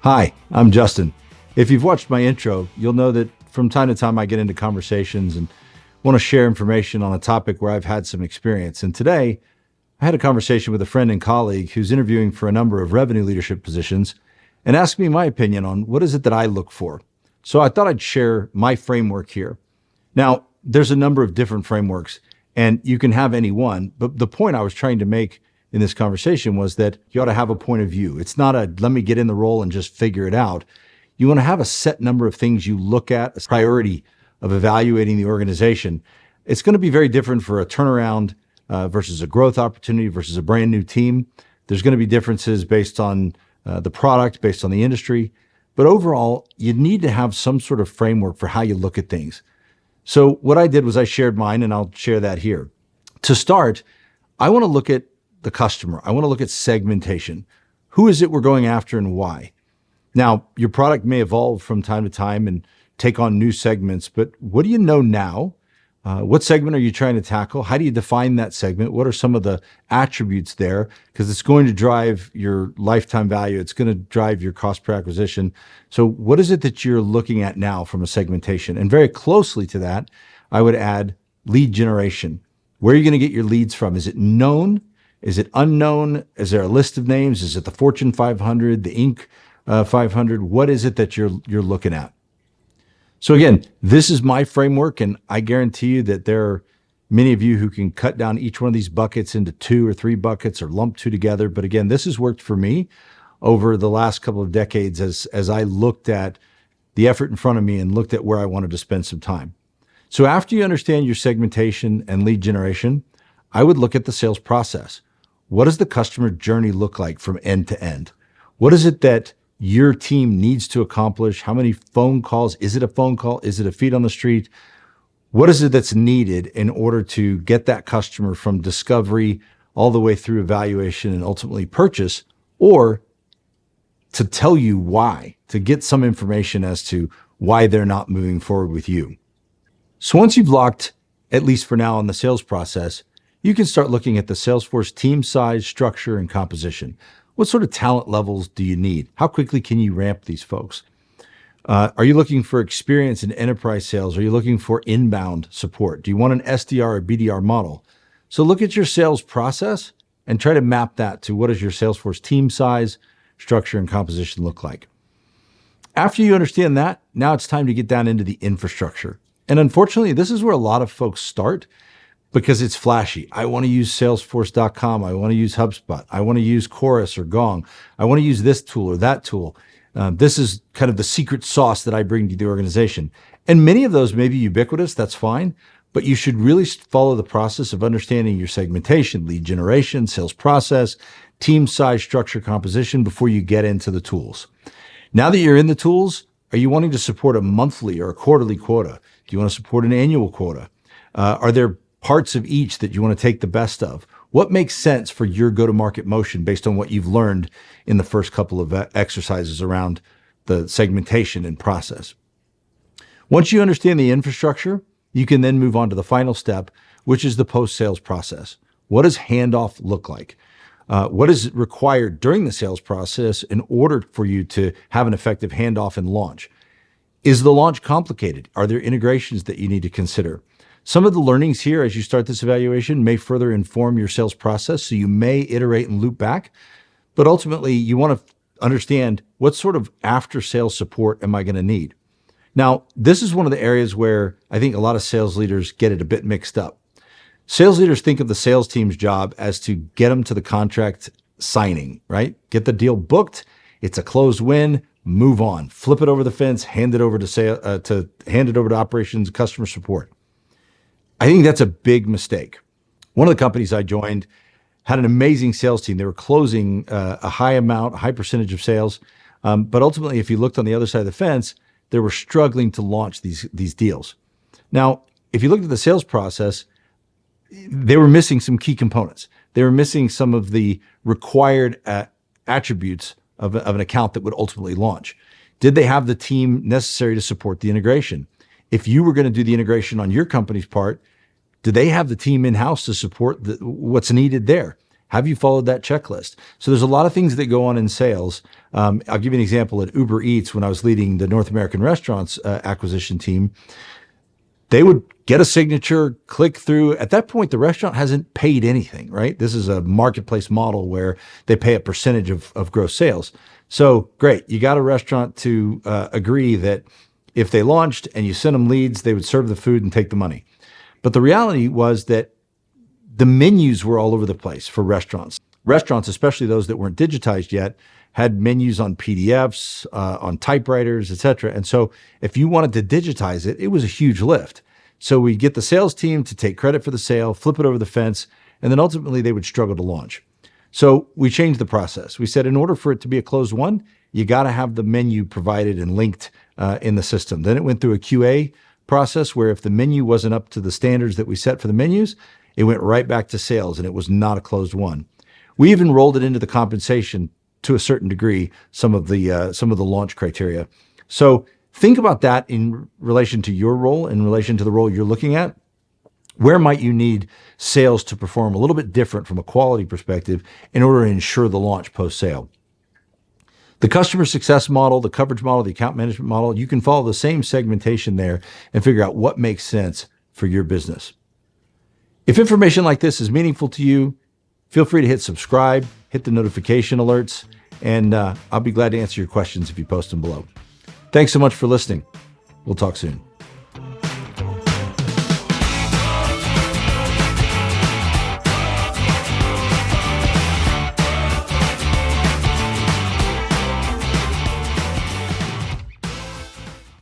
Hi, I'm Justin. If you've watched my intro, you'll know that from time to time I get into conversations and want to share information on a topic where I've had some experience. And today, I had a conversation with a friend and colleague who's interviewing for a number of revenue leadership positions and asked me my opinion on what is it that I look for. So I thought I'd share my framework here. Now, there's a number of different frameworks, and you can have any one, but the point I was trying to make in this conversation was that you ought to have a point of view. It's not a let me get in the role and just figure it out. You want to have a set number of things you look at, a priority of evaluating the organization. It's going to be very different for a turnaround versus a growth opportunity versus a brand new team. There's going to be differences based on the product, based on the industry. But overall, you need to have some sort of framework for how you look at things. So what I did was I shared mine, and I'll share that here. To start, I want to look at the customer. I want to look at segmentation. Who is it we're going after and why? Now, your product may evolve from time to time and take on new segments, but what do you know now? What segment are you trying to tackle? How do you define that segment? What are some of the attributes there? Because it's going to drive your lifetime value. It's going to drive your cost per acquisition. So what is it that you're looking at now from a segmentation? And very closely to that, I would add lead generation. Where are you going to get your leads from? Is it known? Is it unknown? Is there a list of names? Is it the Fortune 500, the Inc. 500? What is it that you're looking at? So again, this is my framework, and I guarantee you that there are many of you who can cut down each one of these buckets into 2 or 3 buckets or lump 2 together. But again, this has worked for me over the last couple of decades as I looked at the effort in front of me and looked at where I wanted to spend some time. So after you understand your segmentation and lead generation, I would look at the sales process. What does the customer journey look like from end to end? What is it that your team needs to accomplish? How many phone calls? Is it a phone call? Is it a feet on the street? What is it that's needed in order to get that customer from discovery all the way through evaluation and ultimately purchase, or to tell you why, to get some information as to why they're not moving forward with you? So once you've locked, at least for now, on the sales process, you can start looking at the Salesforce team size, structure, and composition. What sort of talent levels do you need? How quickly can you ramp these folks? Are you looking for experience in enterprise sales? Are you looking for inbound support? Do you want an SDR or BDR model? So look at your sales process and try to map that to what does your Salesforce team size, structure, and composition look like. After you understand that, now it's time to get down into the infrastructure. And unfortunately, this is where a lot of folks start, because it's flashy. I want to use Salesforce.com. I want to use HubSpot. I want to use Chorus or Gong. I want to use this tool or that tool. This is kind of the secret sauce that I bring to the organization. And many of those may be ubiquitous. That's fine. But you should really follow the process of understanding your segmentation, lead generation, sales process, team size, structure, composition before you get into the tools. Now that you're in the tools, are you wanting to support a monthly or a quarterly quota? Do you want to support an annual quota? Are there parts of each that you want to take the best of? What makes sense for your go-to-market motion based on what you've learned in the first couple of exercises around the segmentation and process? Once you understand the infrastructure, you can then move on to the final step, which is the post-sales process. What does handoff look like? What is required during the sales process in order for you to have an effective handoff and launch? Is the launch complicated? Are there integrations that you need to consider? Some of the learnings here as you start this evaluation may further inform your sales process, so you may iterate and loop back, but ultimately you want to understand what sort of after-sales support am I going to need. Now, this is one of the areas where I think a lot of sales leaders get it a bit mixed up. Sales leaders think of the sales team's job as to get them to the contract signing, right? Get the deal booked. It's a closed win. Move on. Flip it over the fence. Hand it over to operations, customer support. I think that's a big mistake. One of the companies I joined had an amazing sales team. They were closing a high percentage of sales. But ultimately, if you looked on the other side of the fence, they were struggling to launch these deals. Now, if you looked at the sales process, they were missing some key components. They were missing some of the required attributes of an account that would ultimately launch. Did they have the team necessary to support the integration? If you were going to do the integration on your company's part, do they have the team in-house to support what's needed there? Have you followed that checklist? So there's a lot of things that go on in sales. I'll give you an example at Uber Eats when I was leading the North American restaurants acquisition team. They would get a signature, click through. At that point, the restaurant hasn't paid anything, right? This is a marketplace model where they pay a percentage of gross sales. So great, you got a restaurant to agree that if they launched and you sent them leads, they would serve the food and take the money. But the reality was that the menus were all over the place for restaurants. Restaurants, especially those that weren't digitized yet, had menus on PDFs, on typewriters, et cetera. And so if you wanted to digitize it, it was a huge lift. So we'd get the sales team to take credit for the sale, flip it over the fence, and then ultimately they would struggle to launch. So we changed the process. We said in order for it to be a closed won, you got to have the menu provided and linked in the system. Then it went through a QA process where if the menu wasn't up to the standards that we set for the menus, it went right back to sales and it was not a closed won. We even rolled it into the compensation to a certain degree, some of the launch criteria. So think about that in relation to your role, in relation to the role you're looking at. Where might you need sales to perform a little bit different from a quality perspective in order to ensure the launch post-sale? The customer success model, the coverage model, the account management model, you can follow the same segmentation there and figure out what makes sense for your business. If information like this is meaningful to you, feel free to hit subscribe, hit the notification alerts, and I'll be glad to answer your questions if you post them below. Thanks so much for listening. We'll talk soon.